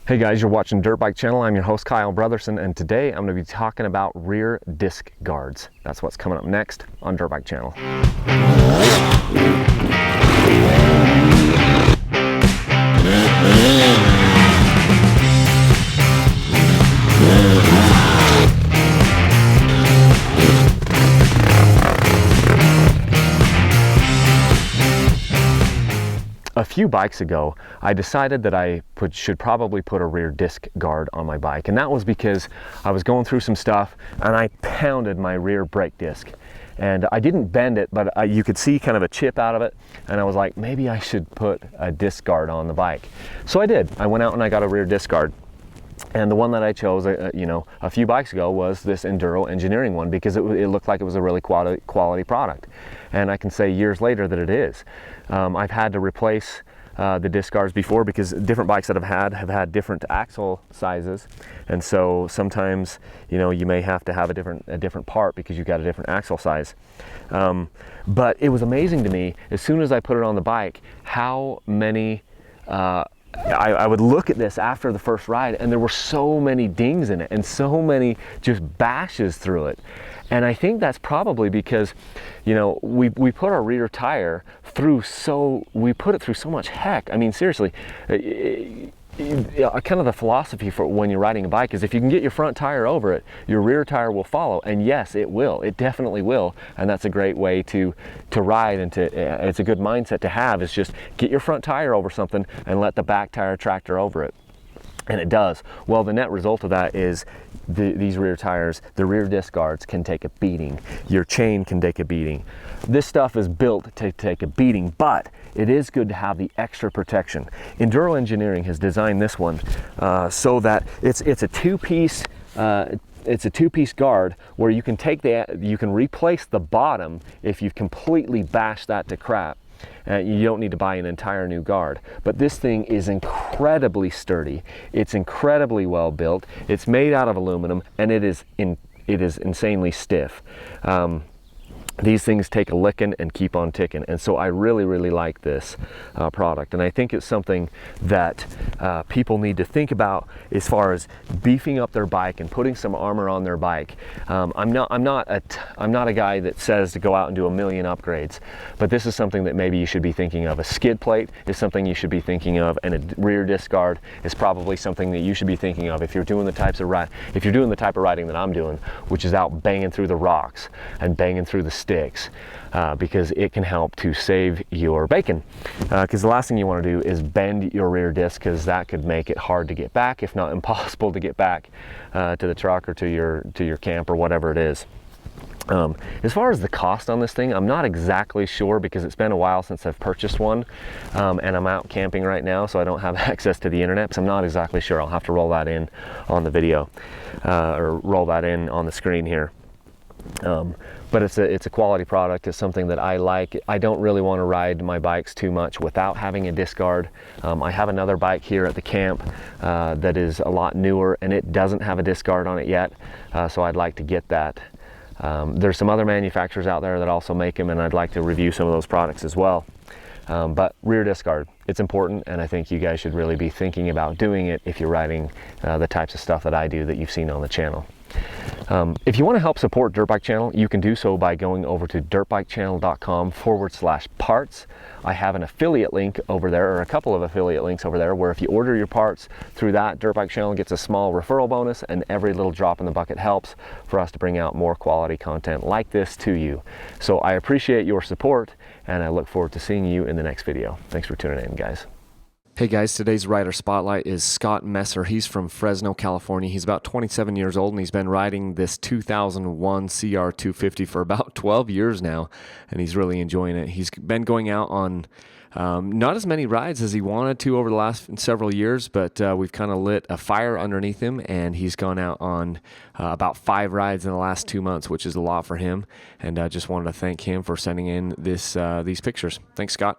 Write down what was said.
Hey guys, you're watching Dirt Bike Channel. I'm your host Kyle Brotherson, and today I'm going to be talking about rear disc guards. That's what's coming up next on Dirt Bike Channel. A few bikes ago, I decided that I should probably put a rear disc guard on my bike, and that was because I was going through some stuff and I pounded my rear brake disc. And I didn't bend it, but you could see kind of a chip out of it, and I was like, maybe I should put a disc guard on the bike. So I did. I went out and I got a rear disc guard. And the one that I chose, a few bikes ago was this Enduro Engineering one, because it looked like it was a really quality product. And I can say years later that it is. I've had to replace the disc guards before because different bikes that I've had different axle sizes, and so sometimes you may have to have a different part because you've got a different axle size. But it was amazing to me as soon as I put it on the bike how many. I would look at this after the first ride, and there were so many dings in it and so many just bashes through it. And I think that's probably because, we put our rear tire through we put it through so much heck. I mean, seriously, kind of the philosophy for when you're riding a bike is if you can get your front tire over it, your rear tire will follow. And yes, it will. It definitely will. And that's a great way to ride, and it's a good mindset to have, is just get your front tire over something and let the back tire tractor over it. And it does. Well, the net result of that is these rear tires, the rear disc guards can take a beating. Your chain can take a beating. This stuff is built to take a beating, but it is good to have the extra protection. Enduro Engineering has designed this one so that it's a two-piece guard where you can replace the bottom if you've completely bashed that to crap. You don't need to buy an entire new guard, but this thing is incredibly sturdy. It's incredibly well built. It's made out of aluminum, and it is insanely stiff. These things take a licking and keep on ticking, and so I really like this product, and I think it's something that people need to think about as far as beefing up their bike and putting some armor on their bike. I'm not a guy that says to go out and do a million upgrades, but this is something that maybe you should be thinking of. A skid plate is something you should be thinking of, and a rear disc guard is probably something that you should be thinking of if you're doing the type of riding that I'm doing, which is out banging through the rocks and banging through the sticks, because it can help to save your bacon, because the last thing you want to do is bend your rear disc, because that could make it hard to get back, if not impossible to get back to the truck or to your camp or whatever it is. As far as the cost on this thing, I'm not exactly sure because it's been a while since I've purchased one, and I'm out camping right now, so I don't have access to the internet, so I'm not exactly sure. I'll have to roll that in on the video, or roll that in on the screen here. But it's a quality product. It's something that I like. I don't really want to ride my bikes too much without having a disc guard. I have another bike here at the camp that is a lot newer, and it doesn't have a disc guard on it yet, so I'd like to get that. There's some other manufacturers out there that also make them, and I'd like to review some of those products as well. But rear disc guard, it's important, and I think you guys should really be thinking about doing it if you're riding the types of stuff that I do that you've seen on the channel. If you want to help support Dirt Bike Channel, you can do so by going over to dirtbikechannel.com/parts. I have an affiliate link over there, or a couple of affiliate links over there, where if you order your parts through that, Dirt Bike Channel gets a small referral bonus, and every little drop in the bucket helps for us to bring out more quality content like this to you. So I appreciate your support, and I look forward to seeing you in the next video. Thanks for tuning in, guys. Hey guys, today's rider spotlight is Scott Messer. He's from Fresno, California. He's about 27 years old, and he's been riding this 2001 CR250 for about 12 years now, and he's really enjoying it. He's been going out on not as many rides as he wanted to over the last several years, but we've kind of lit a fire underneath him, and he's gone out on about 5 rides in the last 2 months, which is a lot for him, and I just wanted to thank him for sending in these pictures. Thanks, Scott.